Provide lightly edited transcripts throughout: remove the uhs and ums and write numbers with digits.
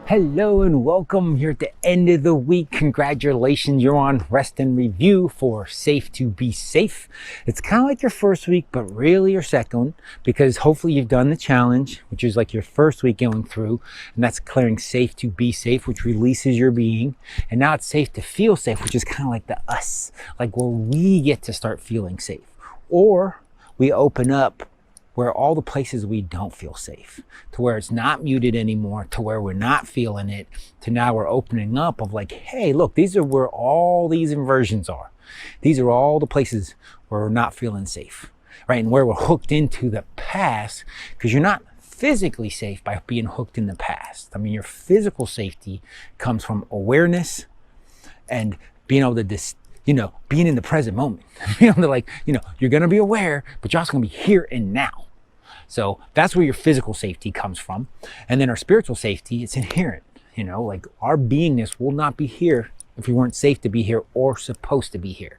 Hello and welcome. Here at the end of the week. Congratulations, you're on rest and review for Safe to Be Safe. It's kind of like your first week, but really your second, because hopefully you've done the challenge, which is like your first week going through, and that's declaring safe to be safe, which releases your being. And now it's safe to feel safe, which is kind of like the us, like where we get to start feeling safe. Or we open up where all the places we don't feel safe, to where it's not muted anymore, to where we're not feeling it, to now we're opening up of like, hey, look, these are where all these inversions are. These are all the places where we're not feeling safe, right? And where we're hooked into the past, because you're not physically safe by being hooked in the past. I mean, your physical safety comes from awareness and being able to being in the present moment. You're going to be aware, but you're also going to be here and now. So that's where your physical safety comes from. And then our spiritual safety, it's inherent. Like our beingness will not be here if we weren't safe to be here or supposed to be here.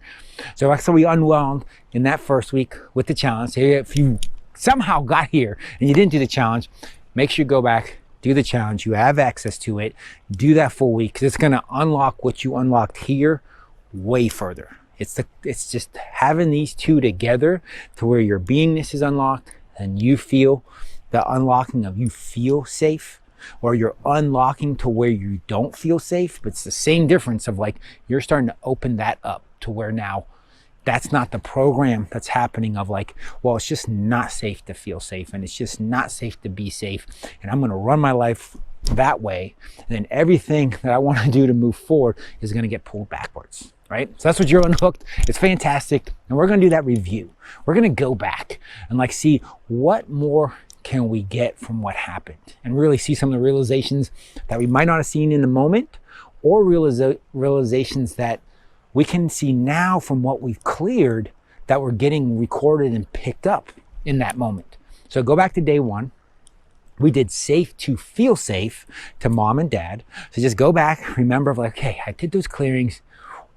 So that's how we unwound in that first week with the challenge. If you somehow got here and you didn't do the challenge, make sure you go back, do the challenge. You have access to it. Do that full week, because it's going to unlock what you unlocked here way further. It's just having these two together to where your beingness is unlocked and you feel the unlocking of you feel safe, or you're unlocking to where you don't feel safe. But it's the same difference of like you're starting to open that up to where now that's not the program that's happening of like, well, it's just not safe to feel safe and it's just not safe to be safe, and I'm going to run my life that way, and then everything that I want to do to move forward is going to get pulled backwards. Right? So that's what you're unhooked. It's fantastic. And we're going to do that review. We're going to go back and like see what more can we get from what happened, and really see some of the realizations that we might not have seen in the moment, or realizations that we can see now from what we've cleared that we're getting recorded and picked up in that moment. So go back to day one. We did safe to feel safe to mom and dad. So just go back, remember like, okay, I did those clearings.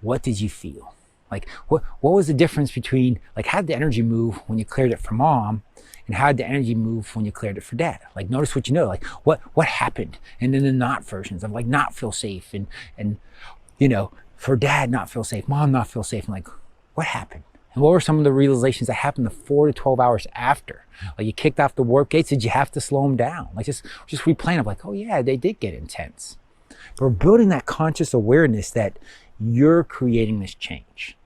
What did you feel? Like, what was the difference between, like, how did the energy move when you cleared it for mom, and how did the energy move when you cleared it for dad? Like, notice what like, what happened? And then the not versions of, like, not feel safe, and for dad, not feel safe, mom, not feel safe, and, like, what happened? And what were some of the realizations that happened the 4 to 12 hours after? Like, you kicked off the warp gates, did you have to slow them down? Like, just replaying of, like, oh, yeah, they did get intense. But we're building that conscious awareness that you're creating this change,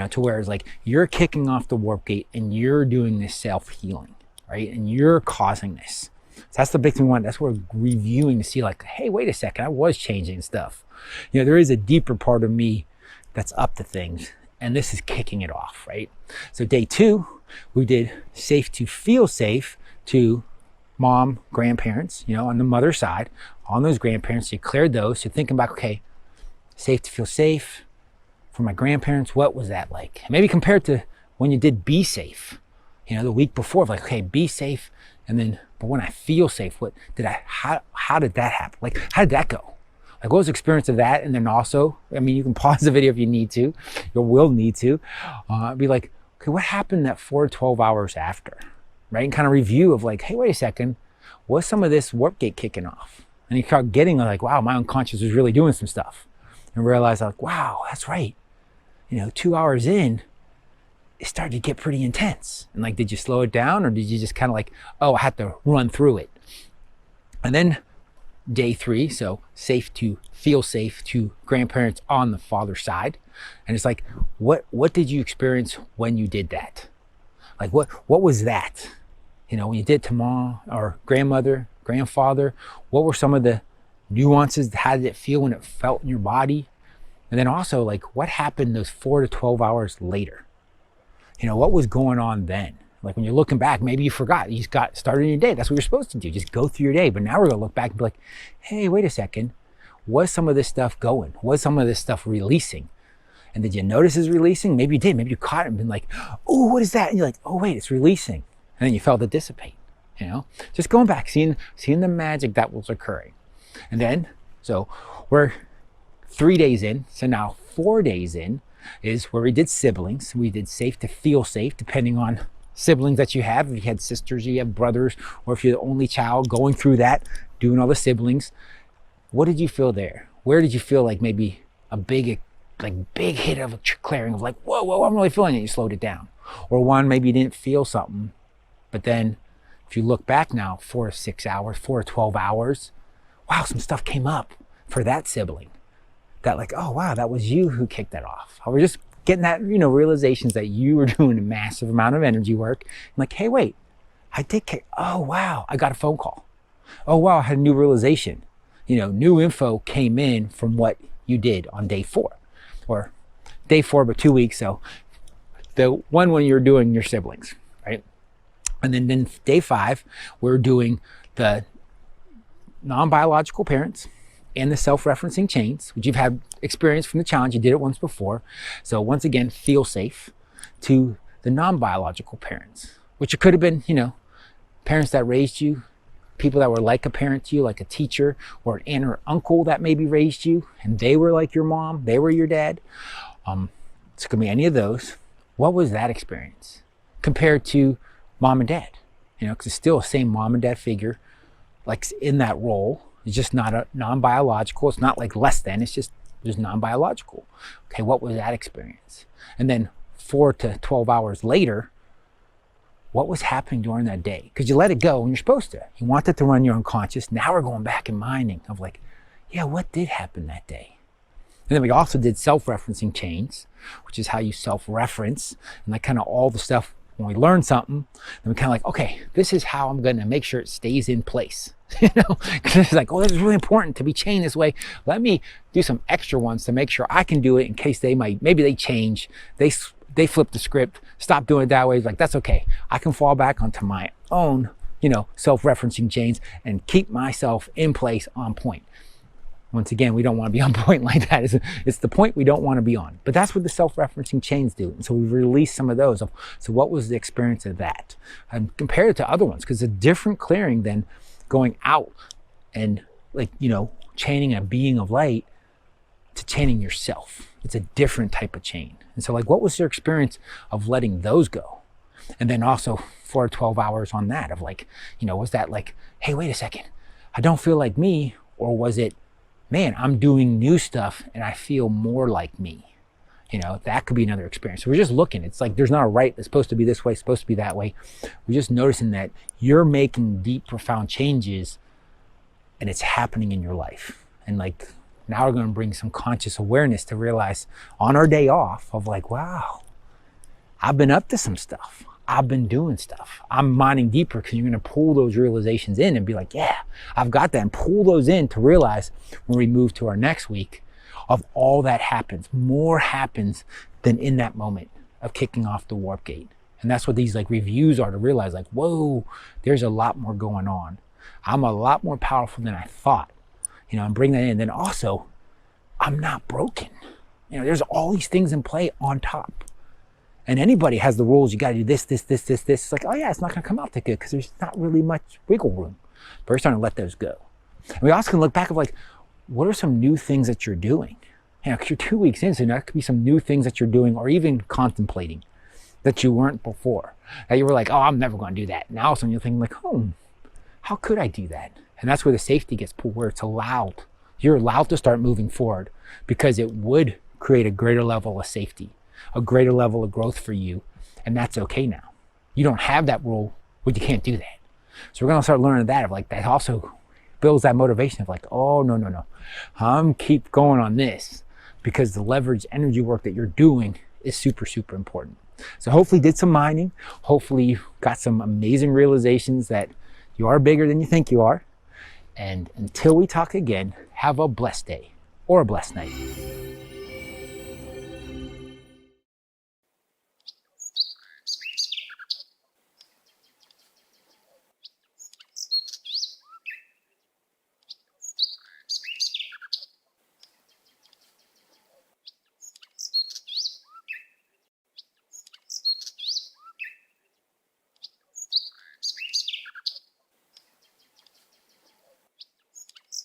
to where it's like you're kicking off the warp gate and you're doing this self-healing, right? And you're causing this. So that's the big thing we want. That's what we're reviewing to see, like, hey, wait a second, I was changing stuff. There is a deeper part of me that's up to things, and this is kicking it off, right? So day 2, we did safe to feel safe to mom, grandparents, on the mother side, on those grandparents. You cleared those. So thinking back, okay, safe to feel safe for my grandparents. What was that like? Maybe compared to when you did be safe, the week before, like, okay, be safe. And then, but when I feel safe, how did that happen? Like, how did that go? Like, what was the experience of that? And then also, you can pause the video if you need to, you will need to, be like, okay, what happened that 4 to 12 hours after, right? And kind of review of like, hey, wait a second, what's some of this warp gate kicking off? And you start getting like, wow, my unconscious was really doing some stuff. And realize like, wow, that's right. 2 hours in, it started to get pretty intense. And like, did you slow it down, or did you just kind of like, oh, I had to run through it? And then day 3, so safe to feel safe to grandparents on the father side. And it's like, what did you experience when you did that? Like, what was that? When you did to mom or grandmother, grandfather, what were some of the nuances? How did it feel when it felt in your body? And then also, like, what happened those 4 to 12 hours later? What was going on then? Like, when you're looking back, maybe you forgot. You just got started in your day. That's what you're supposed to do. Just go through your day. But now we're going to look back and be like, hey, wait a second. Was some of this stuff going? Was some of this stuff releasing? And did you notice it's releasing? Maybe you did. Maybe you caught it and been like, oh, what is that? And you're like, oh, wait, it's releasing. And then you felt it dissipate. Just going back, seeing the magic that was occurring. And then, so we're 3 days in. So now 4 days in is where we did siblings. We did safe to feel safe, depending on siblings that you have. If you had sisters, you have brothers, or if you're the only child, going through that, doing all the siblings. What did you feel there? Where did you feel like maybe a big hit of a clearing of like, whoa, I'm really feeling it. You slowed it down. Or one, maybe you didn't feel something, but then if you look back now, 4 to 6 hours, 4 to 12 hours, wow, some stuff came up for that sibling. That like, oh wow, that was you who kicked that off. I was just getting that, realizations that you were doing a massive amount of energy work. I'm like, hey, wait, I did kick, oh wow, I got a phone call. Oh wow, I had a new realization. New info came in from what you did on day 4. Or day 4, but 2 weeks. So the one when you're doing your siblings, right? And then day 5, we're doing the non-biological parents and the self-referencing chains, which you've had experience from the challenge. You did it once before. So once again, feel safe to the non-biological parents, which it could have been, parents that raised you, people that were like a parent to you, like a teacher or an aunt or uncle that maybe raised you, and they were like your mom, they were your dad. It's gonna be any of those. What was that experience compared to mom and dad? Because it's still the same mom and dad figure, like in that role. It's just not a non-biological. It's not like less than, it's just non-biological. Okay, what was that experience? And then 4 to 12 hours later, what was happening during that day? Because you let it go and you're supposed to. You want it to run your unconscious. Now we're going back and mining of like, yeah, what did happen that day? And then we also did self-referencing chains, which is how you self-reference. And like kind of all the stuff, when we learn something, then we kind of like, okay, this is how I'm going to make sure it stays in place. Because it's like, oh, this is really important to be chained this way. Let me do some extra ones to make sure I can do it in case maybe they change, they flip the script, stop doing it that way. It's like, that's okay. I can fall back onto my own, self-referencing chains and keep myself in place on point. Once again, we don't want to be on point like that. It's the point we don't want to be on. But that's what the self-referencing chains do. And so we've released some of those. So what was the experience of that? And compared it to other ones, because it's a different clearing than going out and chaining a being of light to chaining yourself. It's a different type of chain. And so what was your experience of letting those go? And then also 4 to 12 hours on that of was that like, hey, wait a second, I don't feel like me? Or was it, man, I'm doing new stuff and I feel more like me? That could be another experience. So we're just looking. It's like there's not a right, it's supposed to be this way, it's supposed to be that way. We're just noticing that you're making deep, profound changes and it's happening in your life. And now we're going to bring some conscious awareness to realize on our day off of wow, I've been up to some stuff. I've been doing stuff. I'm mining deeper because you're going to pull those realizations in and be like, yeah, I've got that, and pull those in to realize when we move to our next week of all that happens. More happens than in that moment of kicking off the warp gate. And that's what these reviews are, to realize whoa, there's a lot more going on. I'm a lot more powerful than I thought, and bring that in. Then also, I'm not broken. There's all these things in play on top. And anybody has the rules. You got to do this. It's like, oh yeah, it's not going to come out that good because there's not really much wiggle room. But we're starting to let those go. And we also can look back of what are some new things that you're doing? Because you're 2 weeks in, so there could be some new things that you're doing or even contemplating that you weren't before. That you were like, oh, I'm never going to do that. Now all of a sudden you're thinking oh, how could I do that? And that's where the safety gets pulled, where it's allowed. You're allowed to start moving forward because it would create a greater level of safety, a greater level of growth for you. And that's okay now. You don't have that rule, but you can't do that. So we're going to start learning that that also builds that motivation of oh, no. I'm keep going on this because the leverage energy work that you're doing is super, super important. So hopefully did some mining. Hopefully you got some amazing realizations that you are bigger than you think you are. And until we talk again, have a blessed day or a blessed night.